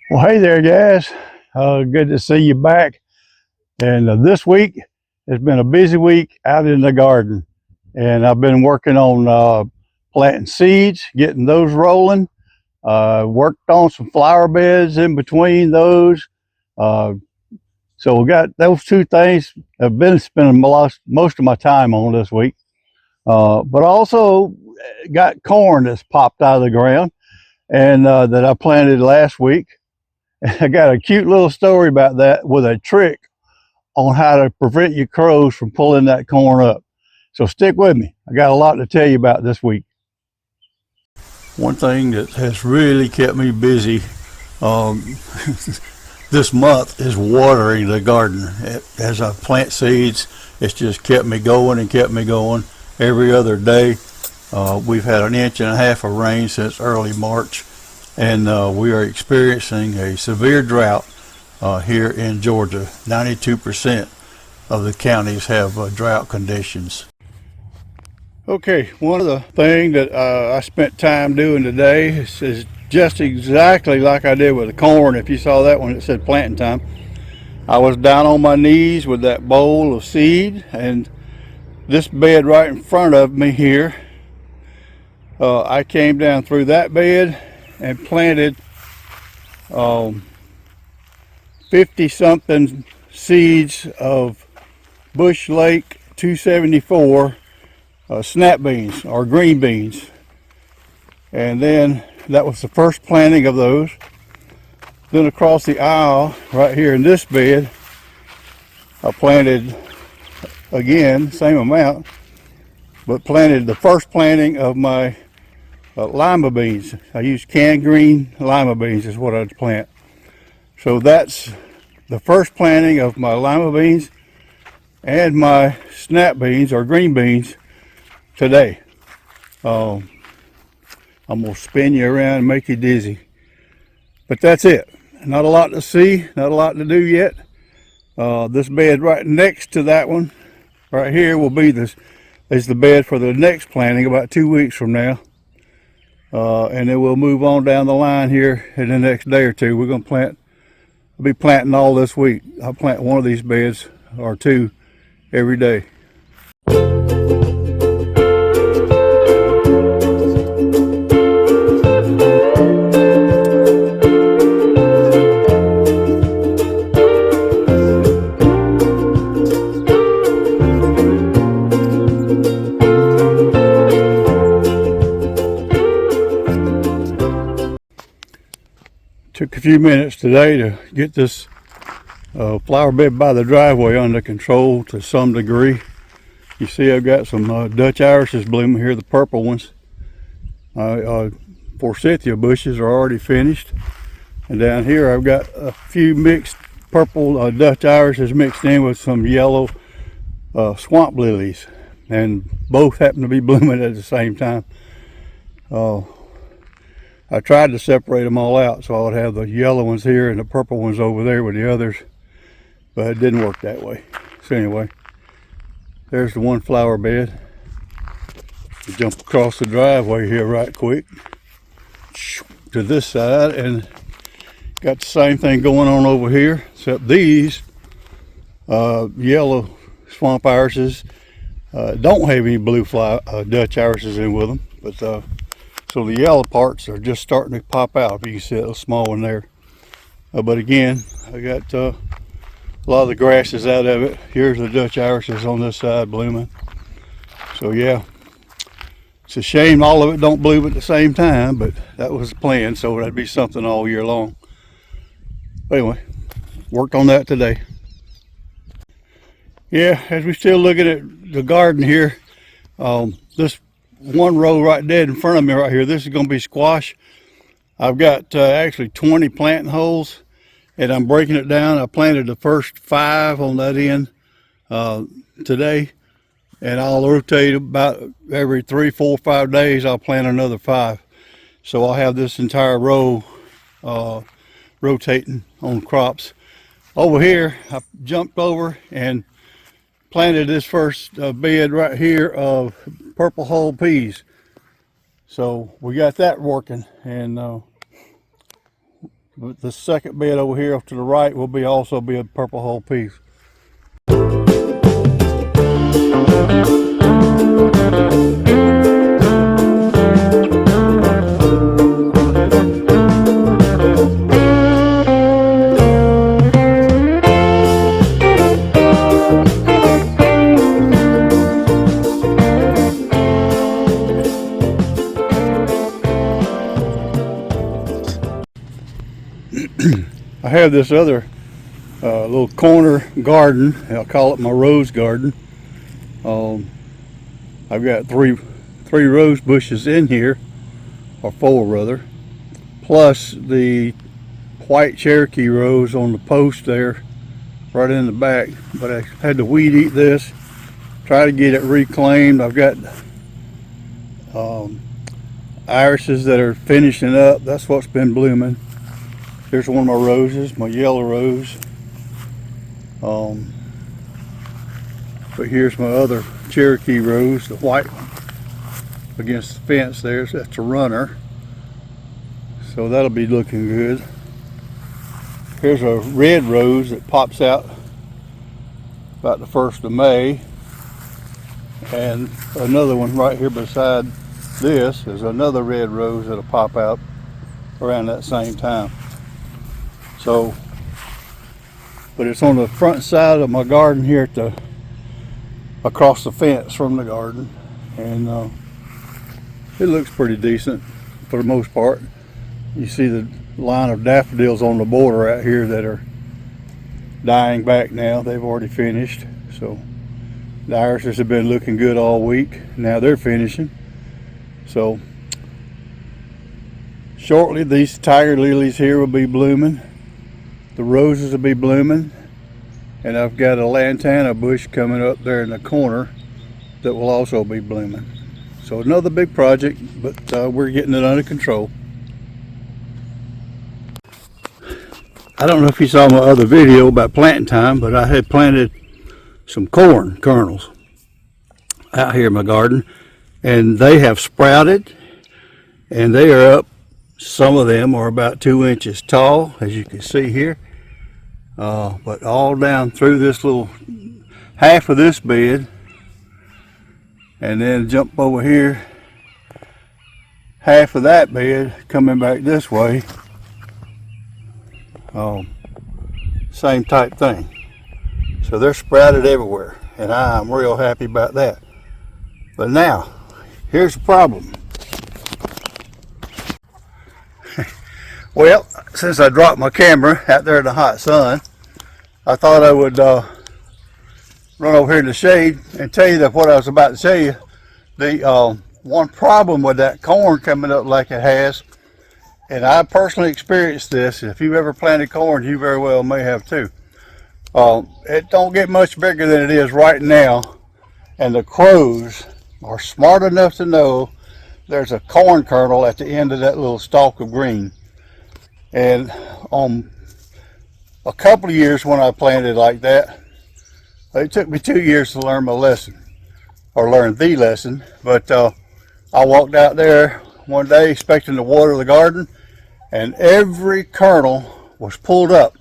Well, hey there, guys. Good to see you back. And this week has been a busy week out in the garden. And I've been working on planting seeds, getting those rolling. Worked on some flower beds in between those. Uh, so we got those two things I've been spending most of my time on this week. But also got corn that's popped out of the ground and that I planted last week. I got a cute little story about that with a trick on how to prevent your crows from pulling that corn up. So stick with me. I got a lot to tell you about this week. One thing that has really kept me busy um, this month is watering the garden. As I plant seeds, it's just kept me going and kept me going every other day. We've had an inch and a half of rain since early March, and we are experiencing a severe drought here in Georgia. 92% of the counties have drought conditions. Okay, one of the things that I spent time doing today is just exactly like I did with the corn. If you saw that one, it said planting time. I was down on my knees with that bowl of seed, and this bed right in front of me here, I came down through that bed and planted 50 something seeds of Bush Lake 274 snap beans or green beans. And then that was the first planting of those. Then across the aisle right here in this bed, I planted again, same amount, but planted the first planting of my lima beans. I used canned green lima beans is what I'd plant. So that's the first planting of my lima beans and my snap beans or green beans today. I'm gonna spin you around and make you dizzy. But that's it. Not a lot to see, not a lot to do yet. This bed right next to that one, right here, will be is the bed for the next planting about 2 weeks from now. And then we'll move on down the line here in the next day or two. We're gonna I'll be planting all this week. I'll plant one of these beds or two every day. Took a few minutes today to get this flower bed by the driveway under control to some degree. You see I've got some Dutch irises blooming here, the purple ones. Forsythia bushes are already finished. And down here I've got a few mixed purple Dutch irises mixed in with some yellow swamp lilies. And both happen to be blooming at the same time. I tried to separate them all out so I would have the yellow ones here and the purple ones over there with the others, but it didn't work that way. So anyway, there's the one flower bed. Jump across the driveway here right quick to this side, and got the same thing going on over here, except these yellow swamp irises don't have any blue Dutch irises in with them, but so the yellow parts are just starting to pop out. You can see a little small one there. But again, I got a lot of the grasses out of it. Here's the Dutch irises on this side blooming. So yeah, it's a shame all of it don't bloom at the same time, but that was the plan, so that'd be something all year long. But anyway, worked on that today. Yeah, as we're still looking at the garden here, this one row right dead in front of me right here, this is going to be squash. I've got actually 20 planting holes, and I'm breaking it down. I planted the first 5 on that end today, and I'll rotate about every 3, 4, 5 days. I'll plant another 5, so I'll have this entire row rotating on crops. Over here I jumped over and planted this first bed right here of purple hull peas. So we got that working, and the second bed over here off to the right will be also be a purple hull piece. I have this other little corner garden. I'll call it my rose garden. I've got three rose bushes in here, or four rather, plus the white Cherokee rose on the post there right in the back. But I had to weed eat this, try to get it reclaimed. I've got irises that are finishing up. That's what's been blooming. Here's one of my roses, my yellow rose. But here's my other Cherokee rose, the white one, against the fence there. So that's a runner. So that'll be looking good. Here's a red rose that pops out about the 1st of May. And another one right here beside this is another red rose that'll pop out around that same time. So, but it's on the front side of my garden here at the, across the fence from the garden, and it looks pretty decent for the most part. You see the line of daffodils on the border out here that are dying back now. They've already finished. So the irises have been looking good all week. Now they're finishing. So shortly these tiger lilies here will be blooming. The roses will be blooming, and I've got a lantana bush coming up there in the corner that will also be blooming. So another big project, but we're getting it under control. I don't know if you saw my other video about planting time, but I had planted some corn kernels out here in my garden, and they have sprouted, and they are up. Some of them are about 2 inches tall, as you can see here. But all down through this little half of this bed, and then jump over here, half of that bed coming back this way. Same type thing. So they're sprouted everywhere, and I'm real happy about that. But now, here's the problem. Well, since I dropped my camera out there in the hot sun, I thought I would run over here in the shade and tell you that what I was about to tell you. The one problem with that corn coming up like it has, and I personally experienced this, if you've ever planted corn, you very well may have too. It don't get much bigger than it is right now, and the crows are smart enough to know there's a corn kernel at the end of that little stalk of green. And on a couple of years when I planted like that, it took me 2 years to learn my lesson, or learn the lesson. But I walked out there one day expecting to water the garden, and every kernel was pulled up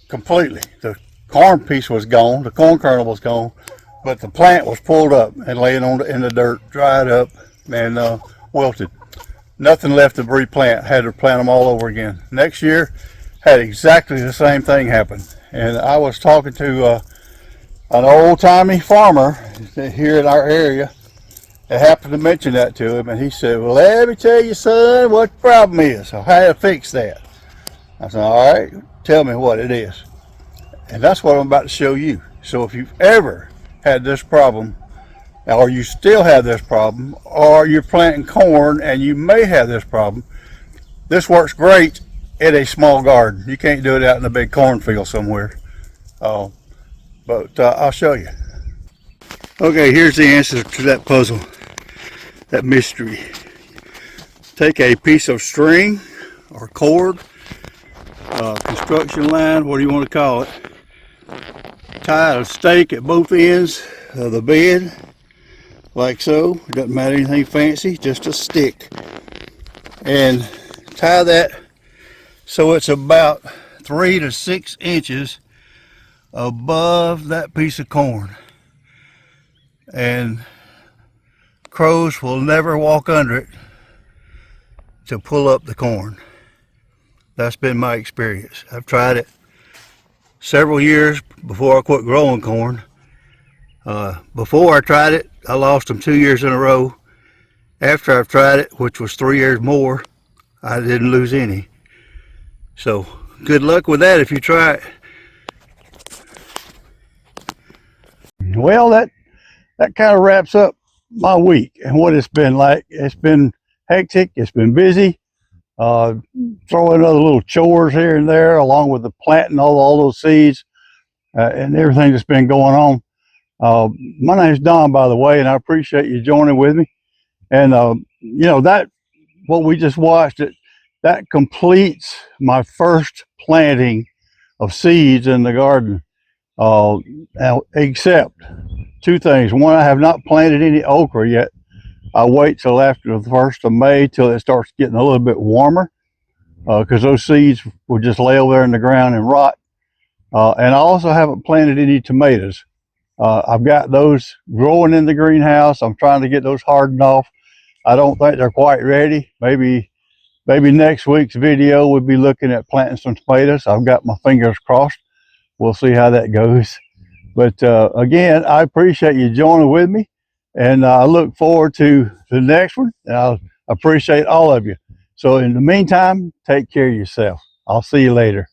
completely. The corn piece was gone, the corn kernel was gone, but the plant was pulled up and laying in the dirt, dried up and wilted. Nothing left to replant. Had to plant them all over again. Next year, had exactly the same thing happen. And I was talking to an old-timey farmer here in our area. I happened to mention that to him, and he said, "Well, let me tell you, son, what the problem is. I had to fix that." I said, "All right, tell me what it is." And that's what I'm about to show you. So if you've ever had this problem, or you still have this problem, or you're planting corn and you may have this problem, this works great in a small garden. You can't do it out in a big cornfield somewhere. But I'll show you. Okay, here's the answer to that puzzle, that mystery. Take a piece of string or cord, construction line, what do you want to call it, tie a stake at both ends of the bed, like so. It doesn't matter anything fancy, just a stick. And tie that So it's about 3 to 6 inches above that piece of corn. And crows will never walk under it to pull up the corn. That's been my experience. I've tried it several years before I quit growing corn. Before I tried it, I lost them 2 years in a row. After I've tried it, which was 3 years more, I didn't lose any. So good luck with that if you try it. Well, that kind of wraps up my week and what it's been like. It's been hectic. It's been busy. Throwing other little chores here and there, along with the planting all those seeds and everything that's been going on. My name's Don, by the way, and I appreciate you joining with me. And you know, that what we just watched, that completes my first planting of seeds in the garden. Except two things. One, I have not planted any okra yet. I'll wait till after the 1st of May till it starts getting a little bit warmer, because those seeds will just lay over there in the ground and rot. And I also haven't planted any tomatoes. I've got those growing in the greenhouse. I'm trying to get those hardened off. I don't think they're quite ready. Maybe next week's video we'll be looking at planting some tomatoes. I've got my fingers crossed. We'll see how that goes. But again, I appreciate you joining with me, and I look forward to the next one. And I appreciate all of you. So in the meantime, take care of yourself. I'll see you later.